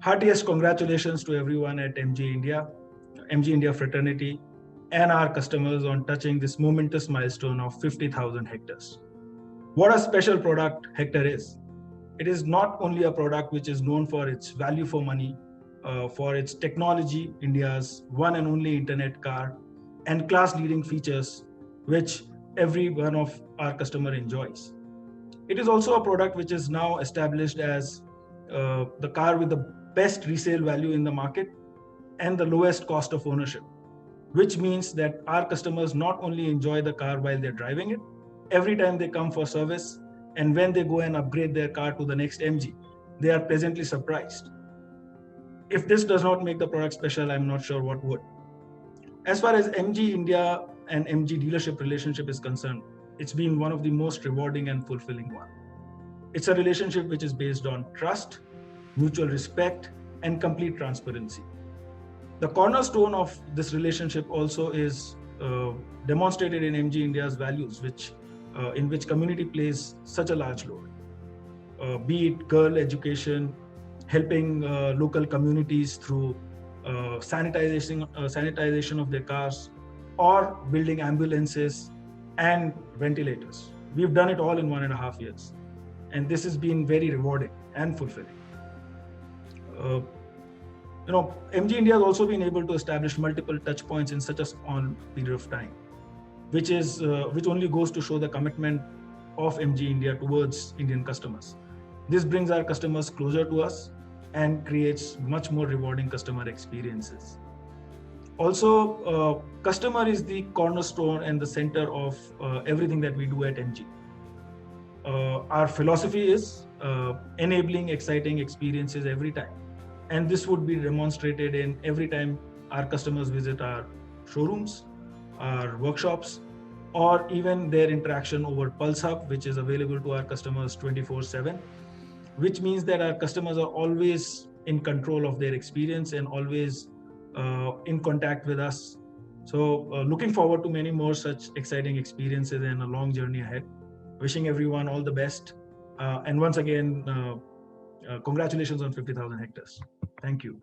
Heartiest congratulations to everyone at MG India fraternity, and our customers on touching this momentous milestone of 50,000 hectares. What a special product Hector is. It is not only a product which is known for its value for money, for its technology, India's one and only internet car, and class-leading features, which every one of our customer enjoys. It is also a product which is now established as the car with the best resale value in the market and the lowest cost of ownership, which means that our customers not only enjoy the car while they're driving it, every time they come for service, and when they go and upgrade their car to the next MG, they are pleasantly surprised. If this does not make the product special, I'm not sure what would. As far as MG India and MG dealership relationship is concerned, it's been one of the most rewarding and fulfilling one. It's a relationship which is based on trust, mutual respect, and complete transparency. The cornerstone of this relationship also is demonstrated in MG India's values, in which community plays such a large role. Be it girl education, helping local communities through sanitization of their cars, or building ambulances and ventilators. We've done it all in 1.5 years. And this has been very rewarding and fulfilling. MG India has also been able to establish multiple touch points in such a small period of time, which only goes to show the commitment of MG India towards Indian customers. This brings our customers closer to us and creates much more rewarding customer experiences. Also, customer is the cornerstone and the center of everything that we do at MG. Our philosophy is enabling exciting experiences every time. And this would be demonstrated in every time our customers visit our showrooms, our workshops, or even their interaction over Pulse Hub, which is available to our customers 24/7, which means that our customers are always in control of their experience and always in contact with us. So looking forward to many more such exciting experiences and a long journey ahead. Wishing everyone all the best. And once again, congratulations on 50,000 hectares. Thank you.